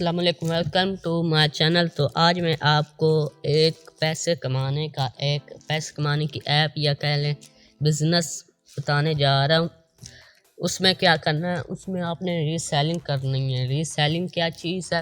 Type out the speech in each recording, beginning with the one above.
अस्सलाम वालेकुम, welcome to my channel. तो आज मैं आपको एक पैसे कमाने की ऐप या कह लें बिज़नेस बताने जा रहा हूँ। उसमें क्या करना है, उसमें आपने रीसेलिंग करनी है। रीसेलिंग क्या चीज़ है?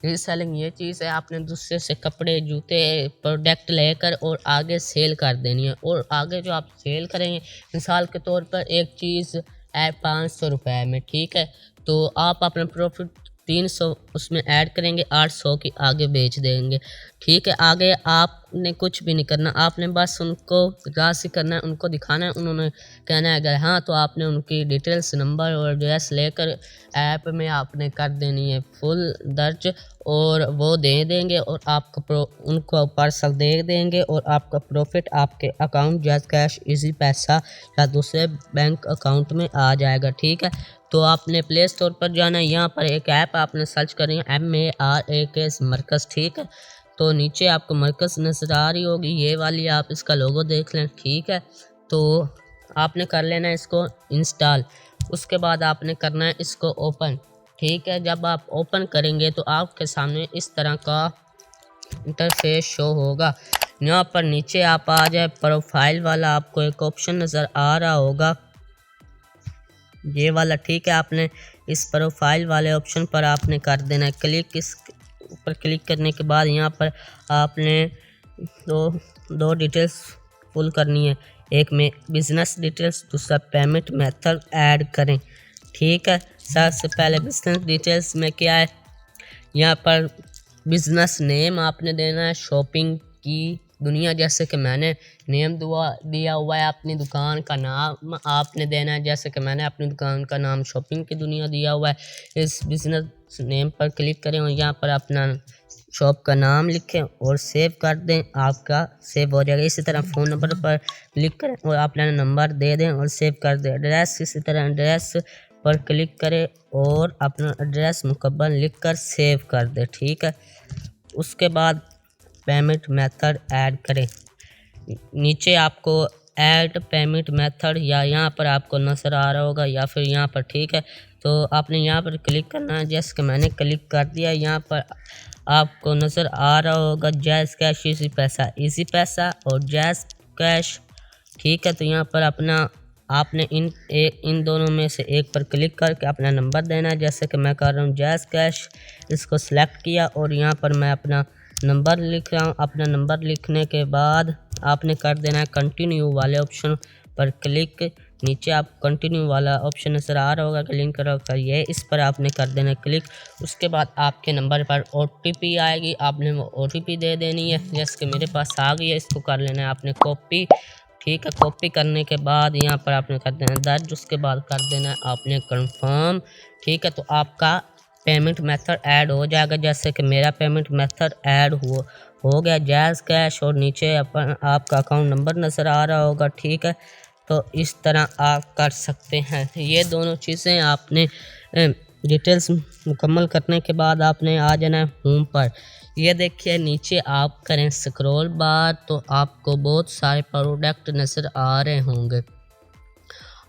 रीसेलिंग ये चीज़ है, आपने दूसरे से कपड़े, जूते, प्रोडक्ट लेकर और आगे सेल कर देनी है। और आगे जो आप सेल करेंगे, मिसाल के तौर पर एक चीज़ है 500 रुपये में, ठीक है, तो आप अपना प्रॉफिट 300 उसमें ऐड करेंगे, 800 की आगे बेच देंगे, ठीक है। आगे आपने कुछ भी नहीं करना, आपने बस उनको राशि करना है, उनको दिखाना है, उन्होंने कहना है अगर हाँ तो आपने उनकी डिटेल्स, नंबर और एड्रेस लेकर ऐप में आपने कर देनी है फुल दर्ज, और वो दे देंगे और आपका उनको पार्सल दे देंगे और आपका प्रॉफिट आपके अकाउंट जैस कैश, इजी पैसा या दूसरे बैंक अकाउंट में आ जाएगा, ठीक है। तो आपने प्ले स्टोर पर जाना है, यहाँ पर एक ऐप आपने सर्च करनी है MARKS मरकज़, ठीक है। तो नीचे आपको मरकज़ नज़र आ रही होगी, ये वाली, आप इसका लोगो देख लें, ठीक है। तो आपने कर लेना है इसको इंस्टॉल, उसके बाद आपने करना है इसको ओपन, ठीक है। जब आप ओपन करेंगे तो आपके सामने इस तरह का इंटरफेस शो होगा। यहाँ पर नीचे आप आ जाए, प्रोफाइल वाला आपको एक ऑप्शन नज़र आ रहा होगा, ये वाला, ठीक है। आपने इस प्रोफाइल वाले ऑप्शन पर आपने कर देना है क्लिक। इस ऊपर क्लिक करने के बाद यहाँ पर आपने दो डिटेल्स फुल करनी है, एक में बिज़नेस डिटेल्स, दूसरा पेमेंट मेथड ऐड करें, ठीक है। सबसे पहले बिज़नेस डिटेल्स में क्या है, यहाँ पर बिज़नेस नेम आपने देना है, शॉपिंग की दुनिया, जैसे कि मैंने नेम दिया हुआ है। अपनी दुकान का नाम आपने देना है, जैसे कि मैंने अपनी दुकान का नाम शॉपिंग की दुनिया दिया हुआ है। इस बिज़नेस नेम पर क्लिक करें और यहाँ पर अपना शॉप का नाम लिखें और सेव कर दें, आपका सेव हो जाएगा। इसी तरह फ़ोन नंबर पर क्लिक करें और अपना नंबर दे दें और सेव कर दें। एड्रेस, इसी तरह एड्रेस पर क्लिक करें और अपना एड्रेस मुकम्मल लिखकर सेव कर दें, ठीक है। उसके बाद पेमेंट मेथड ऐड करें, नीचे आपको ऐड पेमेंट मेथड या यहाँ पर आपको नज़र आ रहा होगा या फिर यहाँ पर, ठीक है। तो आपने यहाँ पर क्लिक करना है, जैसे कि मैंने क्लिक कर दिया। यहाँ पर आपको नज़र आ रहा होगा जैज़ कैश, इजी पैसा और जैज़ कैश, ठीक है। तो यहाँ पर आपने इन दोनों में से एक पर क्लिक करके अपना नंबर देना है, जैसे कि मैं कर रहा हूँ जैज़ कैश, इसको सिलेक्ट किया और यहाँ पर मैं अपना नंबर लिख रहा हूँ। अपना नंबर लिखने के बाद आपने कर देना है कंटिन्यू वाले ऑप्शन पर क्लिक। नीचे आप कंटिन्यू वाला ऑप्शन नज़र आ रहा होगा, लिंक होगा, ये इस पर आपने कर देना है क्लिक। उसके बाद आपके नंबर पर OTP आएगी, आपने वो OTP दे देनी है, जैसे कि मेरे पास आ गई है। इसको कर लेना है आपने कॉपी, ठीक है। कॉपी करने के बाद यहाँ पर आपने कर देना है दर्ज, उसके बाद कर देना है आपने कंफर्म, ठीक है। तो आपका पेमेंट मेथड ऐड हो जाएगा, जैसे कि मेरा पेमेंट मेथड ऐड हो गया जैज़ कैश, और नीचे आपका अकाउंट नंबर नज़र आ रहा होगा, ठीक है। तो इस तरह आप कर सकते हैं। ये दोनों चीज़ें आपने डिटेल्स मुकम्मल करने के बाद आपने आ जाना है होम पर। ये देखिए नीचे आप करें स्क्रॉल बार तो आपको बहुत सारे प्रोडक्ट नज़र आ रहे होंगे,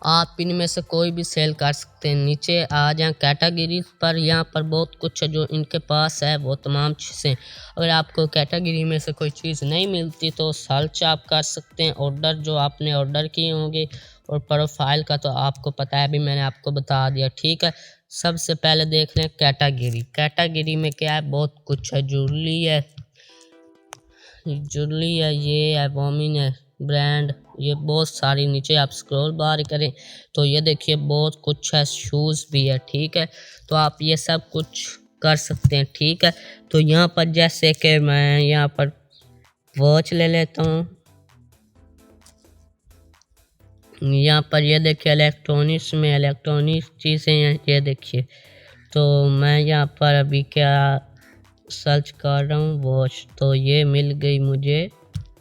आप इनमें से कोई भी सेल कर सकते हैं। नीचे आ जाएं कैटेगरी पर, यहाँ पर बहुत कुछ है जो इनके पास है, वो तमाम चीज़ें। अगर आपको कैटेगरी में से कोई चीज़ नहीं मिलती तो सर्च आप कर सकते हैं, ऑर्डर जो आपने ऑर्डर किए होंगे, और प्रोफाइल का तो आपको पता है, अभी मैंने आपको बता दिया, ठीक है। सबसे पहले देख लें कैटेगरी में क्या है, बहुत कुछ है, ज्वेलरी है, ये है वोमिन है, ब्रांड, ये बहुत सारी। नीचे आप स्क्रॉल बार करें तो ये देखिए बहुत कुछ है, शूज़ भी है, ठीक है। तो आप ये सब कुछ कर सकते हैं, ठीक है। तो यहाँ पर जैसे कि मैं यहाँ पर वॉच ले लेता हूँ, यहाँ पर ये देखिए इलेक्ट्रॉनिक्स में इलेक्ट्रॉनिक चीज़ें हैं, ये देखिए। तो मैं यहाँ पर अभी क्या सर्च कर रहा हूँ, वॉच, तो ये मिल गई मुझे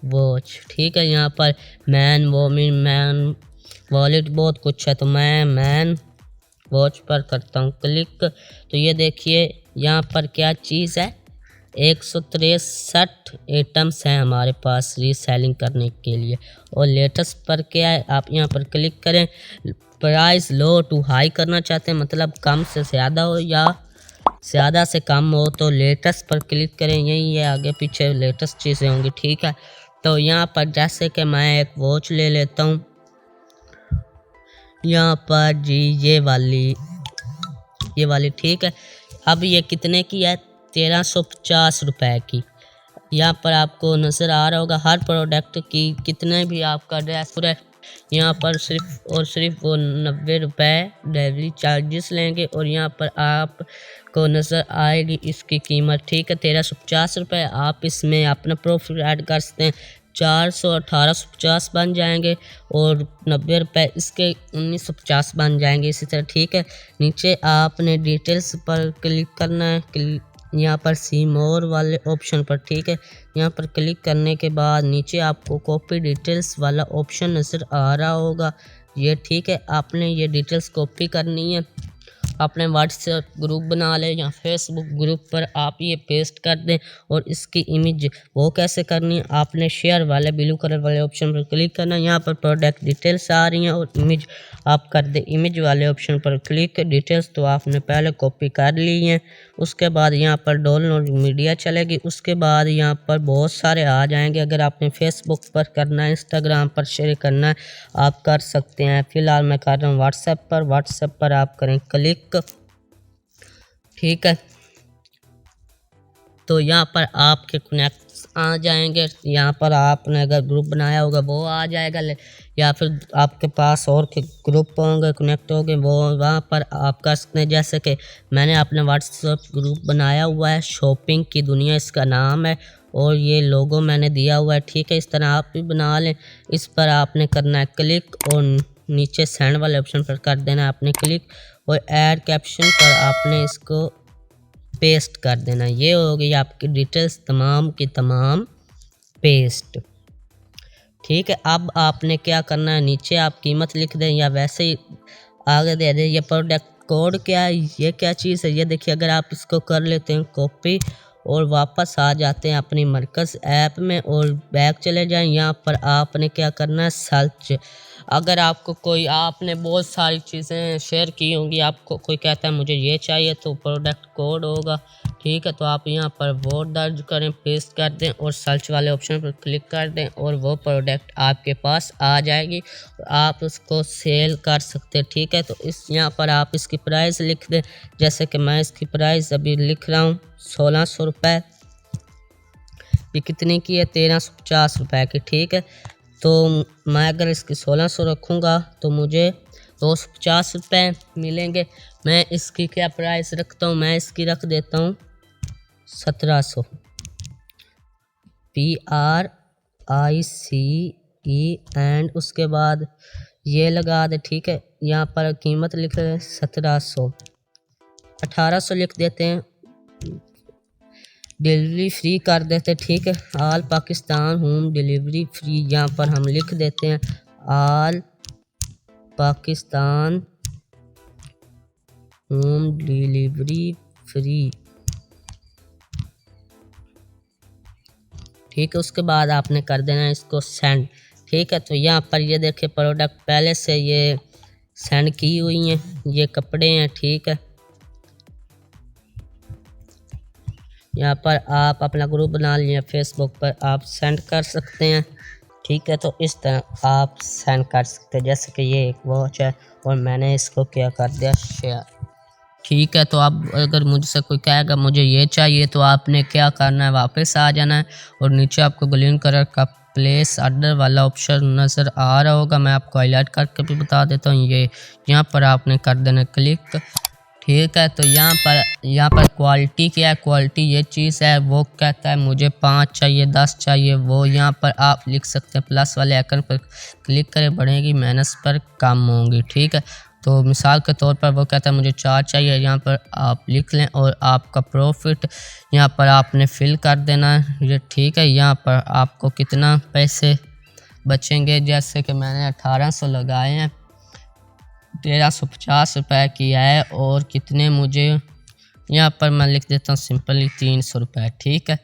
वॉच, ठीक है। यहाँ पर मैन, वोमेन, मैन, वॉलेट, बहुत कुछ है, तो मैं मैन वॉच पर करता हूँ क्लिक। तो ये देखिए यहाँ पर क्या चीज़ है, 163 आइटम्स हैं हमारे पास रीसेलिंग करने के लिए। और लेटेस्ट पर क्या है, आप यहाँ पर क्लिक करें। प्राइस लो टू हाई करना चाहते हैं, मतलब कम से ज़्यादा हो या ज़्यादा से कम हो तो लेटेस्ट पर क्लिक करें, यही है आगे पीछे लेटेस्ट चीज़ें होंगी, ठीक है। तो यहाँ पर जैसे कि मैं एक वॉच ले लेता हूँ, यहाँ पर जी ये वाली ठीक है। अब ये कितने की है? 1350 रुपये की। यहाँ पर आपको नज़र आ रहा होगा हर प्रोडक्ट की कितने भी आपका ड्रेस पूरा, यहाँ पर सिर्फ और सिर्फ वो 90 रुपये डिलीवरी चार्जेस लेंगे और यहाँ पर आपको नज़र आएगी इसकी कीमत, ठीक है, 1350 रुपये। आप इसमें अपना प्रॉफिट ऐड कर सकते हैं, 1850 बन जाएंगे और 90 रुपये इसके 1950 बन जाएंगे इसी तरह, ठीक है। नीचे आपने डिटेल्स पर क्लिक करना है, यहाँ पर सी मोर वाले ऑप्शन पर, ठीक है। यहाँ पर क्लिक करने के बाद नीचे आपको कॉपी डिटेल्स वाला ऑप्शन नज़र आ रहा होगा, ये ठीक है। आपने ये डिटेल्स कॉपी करनी है, अपने व्हाट्सएप ग्रुप बना लें या फेसबुक ग्रुप पर आप ये पेस्ट कर दें और इसकी इमेज वो कैसे करनी है, आपने शेयर वाले ब्लू कलर वाले ऑप्शन पर क्लिक करना है। यहाँ पर प्रोडक्ट डिटेल्स आ रही हैं और इमेज आप कर दें, इमेज वाले ऑप्शन पर क्लिक। डिटेल्स तो आपने पहले कॉपी कर ली हैं, उसके बाद यहाँ पर डाउनलोड मीडिया चलेगी, उसके बाद यहाँ पर बहुत सारे आ जाएंगे। अगर आपने फेसबुक पर करना है, इंस्टाग्राम पर शेयर करना है, आप कर सकते हैं। फ़िलहाल मैं कर रहा हूँ व्हाट्सएप पर आप करें क्लिक, ठीक है। तो यहाँ पर आपके कनेक्ट आ जाएंगे, यहाँ पर आपने अगर ग्रुप बनाया होगा वो आ जाएगा, या फिर आपके पास और के ग्रुप होंगे कनेक्ट होंगे वो वहाँ पर आप कर सकते हैं। जैसे कि मैंने अपने व्हाट्सएप ग्रुप बनाया हुआ है, शॉपिंग की दुनिया इसका नाम है और ये लोगो मैंने दिया हुआ है, ठीक है। इस तरह आप भी बना लें। इस पर आपने करना है क्लिक और नीचे सेंड वाले ऑप्शन पर कर देना है आपने क्लिक और ऐड कैप्शन पर आपने इसको पेस्ट कर देना। ये हो गई आपकी डिटेल्स तमाम की तमाम पेस्ट, ठीक है। अब आपने क्या करना है, नीचे आप कीमत लिख दें या वैसे ही आगे दे दें। ये प्रोडक्ट कोड क्या है, ये क्या चीज़ है, ये देखिए। अगर आप इसको कर लेते हैं कॉपी और वापस आ जाते हैं अपनी मरकज़ ऐप में और बैक चले जाएं, यहाँ पर आपने क्या करना है सर्च। अगर आपको कोई आपने बहुत सारी चीज़ें शेयर की होंगी, आपको कोई कहता है मुझे ये चाहिए तो प्रोडक्ट कोड होगा, ठीक है। तो आप यहाँ पर वो दर्ज करें, पेस्ट कर दें और सर्च वाले ऑप्शन पर क्लिक कर दें और वो प्रोडक्ट आपके पास आ जाएगी, आप उसको सेल कर सकते हैं, ठीक है। तो इस यहाँ पर आप इसकी प्राइस लिख दें, जैसे कि मैं इसकी प्राइस अभी लिख रहा हूँ 1600 रुपये। ये कितने की है? 1350 रुपये की, ठीक है। तो मैं अगर इसकी 1600 रखूँगा तो मुझे 250 रुपये मिलेंगे। मैं इसकी क्या प्राइस रखता हूँ, मैं इसकी रख देता हूँ 1700 PRICE एंड उसके बाद ये लगा दे, ठीक है। यहाँ पर कीमत लिख रहे हैं 1700, 1800 लिख देते हैं, डिलीवरी फ्री कर देते, ठीक है। All Pakistan home delivery free, यहाँ पर हम लिख देते हैं all Pakistan home delivery free, ठीक है। उसके बाद आपने कर देना है इसको सेंड, ठीक है। तो यहाँ पर ये देखिए प्रोडक्ट पहले से ये सेंड की हुई हैं, ये कपड़े हैं, ठीक है। यहाँ पर आप अपना ग्रुप बना लिया, फेसबुक पर आप सेंड कर सकते हैं, ठीक है। तो इस तरह आप सेंड कर सकते हैं। जैसे कि ये एक वॉच है और मैंने इसको क्या कर दिया शेयर, ठीक है। तो अब अगर मुझसे कोई कहेगा मुझे ये चाहिए तो आपने क्या करना है, वापस आ जाना है और नीचे आपको ग्रीन कलर का प्लेस ऑर्डर वाला ऑप्शन नज़र आ रहा होगा, मैं आपको हाईलाइट करके भी बता देता हूँ। ये यहाँ पर आपने कर देना क्लिक, ठीक है। तो यहाँ पर क्वालिटी क्या है, क्वालिटी ये चीज़ है, वो कहता है मुझे 5 चाहिए 10 चाहिए, वो यहाँ पर आप लिख सकते हैं। प्लस वाले आइकन पर क्लिक करें, बढ़ेगी मेहनत पर कम होंगी, ठीक है। तो मिसाल के तौर पर वो कहता है मुझे 4 चाहिए, यहाँ पर आप लिख लें और आपका प्रॉफिट यहाँ पर आपने फिल कर देना है, ये ठीक है। यहाँ पर आपको कितना पैसे बचेंगे, जैसे कि मैंने 1800 लगाए हैं, 1350 रुपये की है और कितने मुझे यहाँ पर मैं लिख देता हूँ सिंपली 300 रुपये, ठीक है।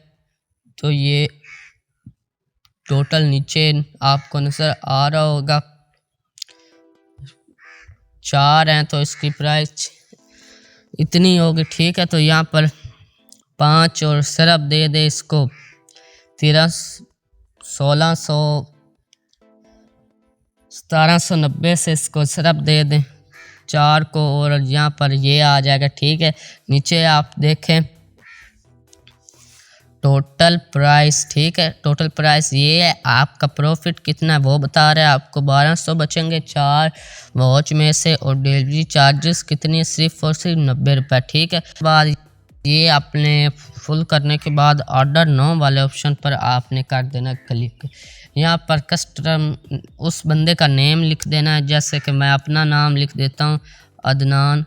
तो ये टोटल नीचे आपको नज़र आ रहा होगा 4 हैं, तो इसकी प्राइस इतनी होगी, ठीक है। तो यहाँ पर 5 और सिर्फ दे दे इसको 1600 1790 से इसको सिर्फ दे दें 4 को, और यहाँ पर ये आ जाएगा, ठीक है। नीचे आप देखें टोटल प्राइस, ठीक है। टोटल प्राइस ये है, आपका प्रॉफिट कितना है वो बता रहा है। आपको 1200 बचेंगे 4 वॉच में से, और डिलीवरी चार्जेस कितनी है, सिर्फ और सिर्फ 90 रुपये, ठीक है। बाद ये आपने फुल करने के बाद ऑर्डर नो वाले ऑप्शन पर आपने कर देना क्लिक। यहाँ पर कस्टमर उस बंदे का नेम लिख देना है, जैसे कि मैं अपना नाम लिख देता हूँ अदनान,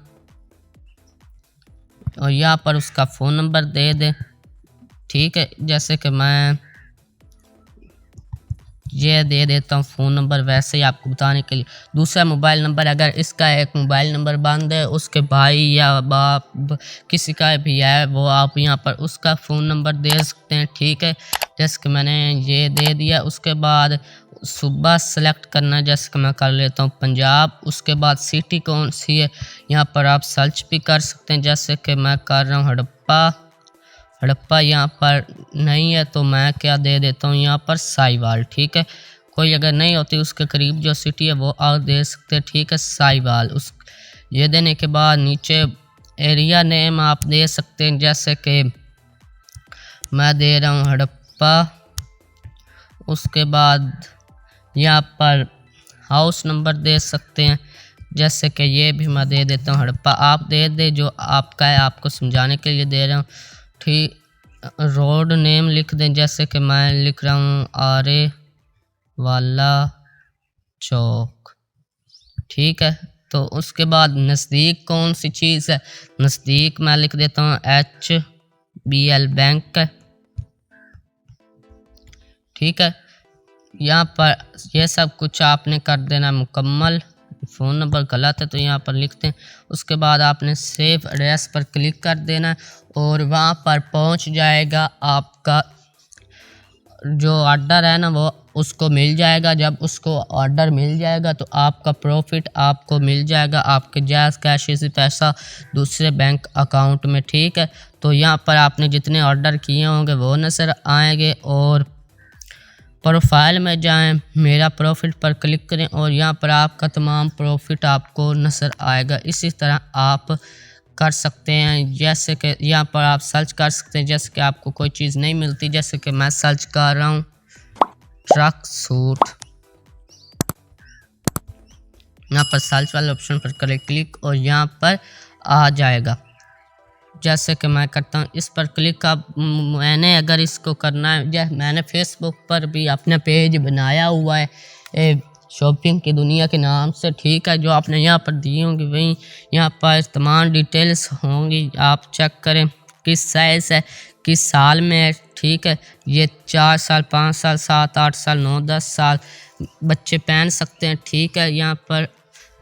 और यहाँ पर उसका फ़ोन नंबर दे दे, ठीक है। जैसे कि मैं ये दे देता हूँ फ़ोन नंबर, वैसे ही आपको बताने के लिए। दूसरा मोबाइल नंबर, अगर इसका एक मोबाइल नंबर बंद है, उसके भाई या बाप किसी का भी है, वो आप यहाँ पर उसका फ़ोन नंबर दे सकते हैं, ठीक है। जैसे कि मैंने ये दे दिया। उसके बाद सूबा सेलेक्ट करना है, जैसे कि मैं कर लेता हूँ पंजाब। उसके बाद सिटी कौन सी है, यहाँ पर आप सर्च भी कर सकते हैं, जैसे कि मैं कर रहा हूँ हड़प्पा यहाँ पर नहीं है, तो मैं क्या दे देता हूँ यहाँ पर साहिवाल, ठीक है। कोई अगर नहीं होती उसके करीब जो सिटी है वो आप दे सकते हैं, ठीक है, साहिवाल। उस ये देने के बाद नीचे एरिया नेम आप दे सकते हैं, जैसे कि मैं दे रहा हूँ हड़प्पा। उसके बाद यहाँ पर हाउस नंबर दे सकते हैं, जैसे कि ये भी मैं दे देता हूँ हड़प्पा। आप दे दे जो आपका है, आपको समझाने के लिए दे रहा हूँ, ठीक। रोड नेम लिख दें, जैसे कि मैं लिख रहा हूँ आरे वाला चौक, ठीक है। तो उसके बाद नज़दीक कौन सी चीज़ है, नज़दीक मैं लिख देता हूँ HBL बैंक, ठीक है। यहाँ पर यह सब कुछ आपने कर देना मुकम्मल। फ़ोन नंबर गलत है तो यहाँ पर लिखते हैं। उसके बाद आपने सेव एड्रेस पर क्लिक कर देना, और वहाँ पर पहुँच जाएगा आपका जो ऑर्डर है ना, वो उसको मिल जाएगा। जब उसको ऑर्डर मिल जाएगा तो आपका प्रॉफिट आपको मिल जाएगा, आपके जायज़ कैश से पैसा दूसरे बैंक अकाउंट में, ठीक है। तो यहाँ पर आपने जितने ऑर्डर किए होंगे वो नज़र आएंगे, और प्रोफाइल में जाएं, मेरा प्रॉफिट पर क्लिक करें, और यहाँ पर आपका तमाम प्रॉफिट आपको नज़र आएगा। इसी तरह आप कर सकते हैं, जैसे कि यहाँ पर आप सर्च कर सकते हैं, जैसे कि आपको कोई चीज़ नहीं मिलती, जैसे कि मैं सर्च कर रहा हूँ ट्रक सूट। यहाँ पर सर्च वाले ऑप्शन पर करें क्लिक, और यहाँ पर आ जाएगा, जैसे कि मैं करता हूँ इस पर क्लिक। अब मैंने अगर इसको करना है, जैसे मैंने फेसबुक पर भी अपना पेज बनाया हुआ है शॉपिंग की दुनिया के नाम से, ठीक है। जो आपने यहाँ पर दी होंगी वही यहाँ पर तमाम डिटेल्स होंगी, आप चेक करें किस साइज़ है, किस साल में है, ठीक है। ये 4 साल 5 साल 7 8 साल 9 10 साल बच्चे पहन सकते हैं, ठीक है। यहाँ पर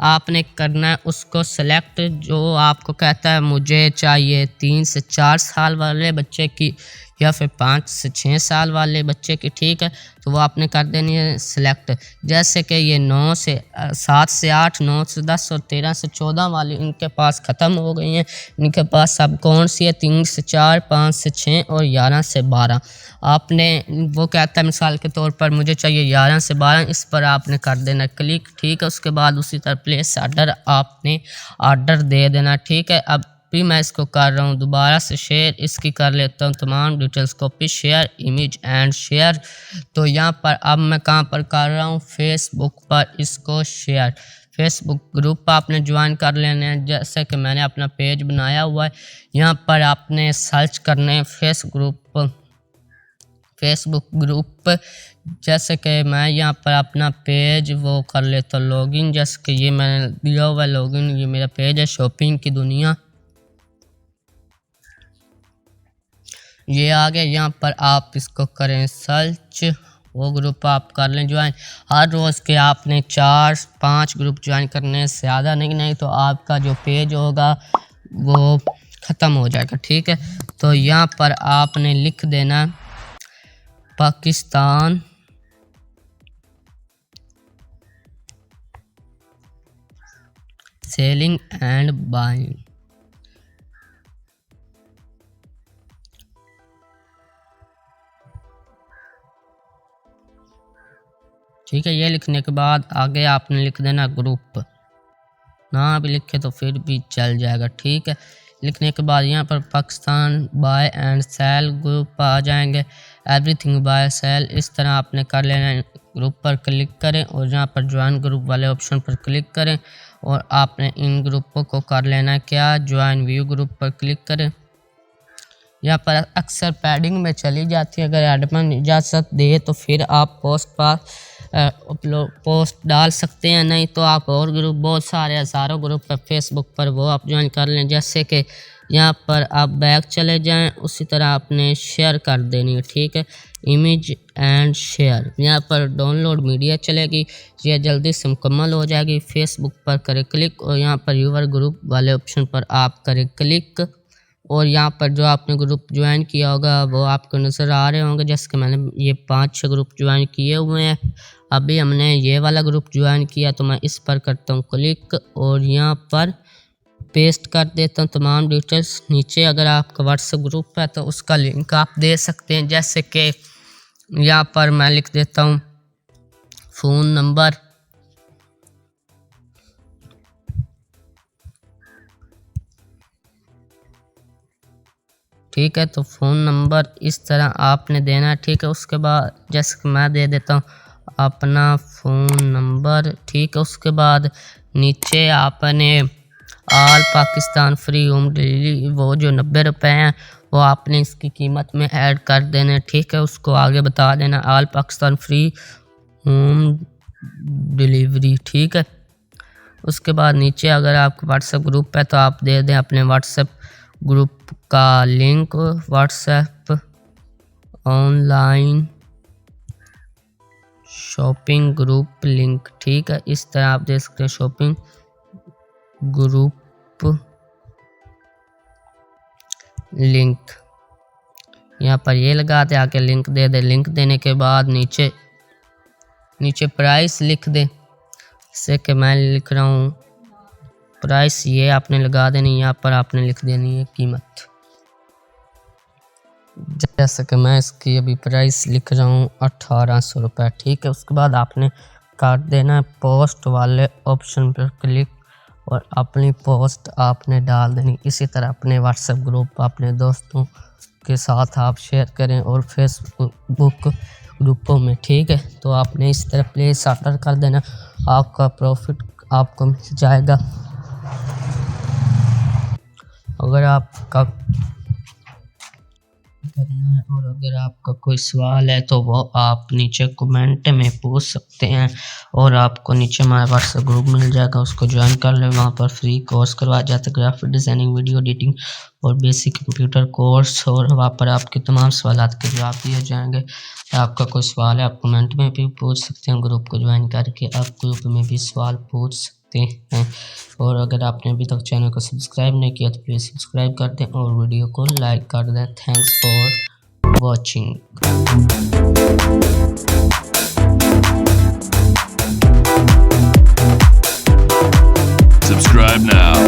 आपने करना है उसको सेलेक्ट, जो आपको कहता है मुझे चाहिए 3 से 4 साल वाले बच्चे की या फिर 5 से 6 साल वाले बच्चे की, ठीक है। तो वो आपने कर देनी है सिलेक्ट। जैसे कि ये 9 से 7 से 8 9 से 10 और 13 से 14 वाली इनके पास ख़त्म हो गई हैं। इनके पास अब कौन सी है, 3 से 4 5 से 6 और 11 से 12। आपने वो कहता है मिसाल के तौर पर मुझे चाहिए 11 से 12, इस पर आपने कर देना क्लिक, ठीक है। उसके बाद उसी तरह प्लेस ऑर्डर आपने ऑर्डर दे देना, ठीक है। अब भी मैं इसको कर रहा हूँ दोबारा से शेयर, इसकी कर लेता हूँ तमाम details copy, share image and share. तो यहाँ पर अब मैं कहाँ पर कर रहा हूँ, फेसबुक पर इसको शेयर। फेसबुक ग्रुप आपने ज्वाइन कर लेना है, जैसे कि मैंने अपना पेज बनाया हुआ है। यहाँ पर आपने सर्च करने हैं फेसबुक ग्रुप। जैसे कि मैं यहाँ पर अपना पेज वो कर लेता हूँ लॉगिन, जैसे कि ये मैंने दिया हुआ है लॉगिन, ये मेरा पेज है शॉपिंग की दुनिया, ये आ गया। यहाँ पर आप इसको करें सर्च, वो ग्रुप आप कर लें ज्वाइन। हर रोज़ के आपने 4-5 ग्रुप ज्वाइन करने से ज़्यादा नहीं तो आपका जो पेज होगा वो ख़त्म हो जाएगा, ठीक है। तो यहाँ पर आपने लिख देना पाकिस्तान सेलिंग एंड बाइंग, ठीक है। ये लिखने के बाद आगे आपने लिख देना ग्रुप, ना भी लिखे तो फिर भी चल जाएगा। ठीक है। लिखने के बाद यहाँ पर Pakistan buy and sell group आ जाएंगे, एवरीथिंग बाय सेल इस तरह आपने कर लेना है। ग्रुप पर क्लिक करें और यहाँ पर ज्वाइन ग्रुप वाले ऑप्शन पर क्लिक करें और आपने इन ग्रुपों को कर लेना है क्या, ज्वाइन व्यू ग्रुप पर क्लिक करें। यहाँ पर अक्सर पैडिंग में चली जाती है, अगर एडमिन इजाज़त दे तो फिर आप पोस्ट डाल सकते हैं, नहीं तो आप और ग्रुप बहुत सारे हज़ारों ग्रुप है फेसबुक पर, वो आप ज्वाइन कर लें। जैसे कि यहाँ पर आप बैक चले जाएं, उसी तरह आपने शेयर कर देनी है। ठीक है, इमेज एंड शेयर, यहाँ पर डाउनलोड मीडिया चलेगी, यह जल्दी से मुकम्मल हो जाएगी। फेसबुक पर करें क्लिक और यहाँ पर यूवर ग्रुप वाले ऑप्शन पर आप करें क्लिक और यहाँ पर जो आपने ग्रुप ज्वाइन किया होगा वो आपको नज़र आ रहे होंगे। जैसे कि मैंने ये 5-6 ग्रुप ज्वाइन किए हुए हैं, अभी हमने ये वाला ग्रुप ज्वाइन किया तो मैं इस पर करता हूँ क्लिक और यहाँ पर पेस्ट कर देता हूँ तमाम डिटेल्स। नीचे अगर आपका व्हाट्सएप ग्रुप है तो उसका लिंक आप दे सकते हैं, जैसे कि यहाँ पर मैं लिख देता हूँ फ़ोन नंबर, ठीक है। तो फ़ोन नंबर इस तरह आपने देना है। ठीक है, उसके बाद जैसे कि मैं दे देता हूँ अपना फ़ोन नंबर, ठीक है। उसके बाद नीचे आपने all Pakistan free home delivery, वो जो 90 रुपये हैं वो आपने इसकी कीमत में ऐड कर देना, ठीक है। उसको आगे बता देना all Pakistan free home delivery, ठीक है। उसके बाद नीचे अगर आपका व्हाट्सएप ग्रुप है तो आप दे दें अपने व्हाट्सएप ग्रुप का link, WhatsApp online shopping group link, ठीक है। इस तरह आप दे सकते हैं शॉपिंग ग्रुप लिंक, यहाँ पर ये लगा दे, आके लिंक दे दे। लिंक देने के बाद नीचे प्राइस लिख दे, जैसे कि मैं लिख रहा हूँ प्राइस, ये आपने लगा देनी, यहाँ पर आपने लिख देनी है कीमत, जैसे कि मैं इसकी अभी प्राइस लिख रहा हूँ 1800 रुपये, ठीक है। उसके बाद आपने कर देना है पोस्ट वाले ऑप्शन पर क्लिक और अपनी पोस्ट आपने डाल देनी। इसी तरह अपने व्हाट्सएप ग्रुप अपने दोस्तों के साथ आप शेयर करें और फेसबुक ग्रुपों में, ठीक है। तो आपने इस तरह प्लेस ऑर्डर कर देना, आपका प्रॉफिट आपको मिल जाएगा। अगर आपका करना है और अगर आपका कोई सवाल है तो वो आप नीचे कमेंट में पूछ सकते हैं और आपको नीचे हमारा व्हाट्सएप ग्रुप मिल जाएगा, उसको ज्वाइन कर लें। वहाँ पर फ्री कोर्स करवाया जाता है, ग्राफिक डिज़ाइनिंग, वीडियो एडिटिंग और बेसिक कंप्यूटर कोर्स, और वहाँ पर आपके तमाम सवालात के जवाब दिए जाएंगे। आपका कोई सवाल है आप कमेंट में भी पूछ सकते हैं, ग्रुप को ज्वाइन करके आप ग्रुप में भी सवाल पूछ सकते हैं। और अगर आपने अभी तक चैनल को सब्सक्राइब नहीं किया तो प्लीज़ सब्सक्राइब कर दें और वीडियो को लाइक कर दें। Thanks for watching. Subscribe now.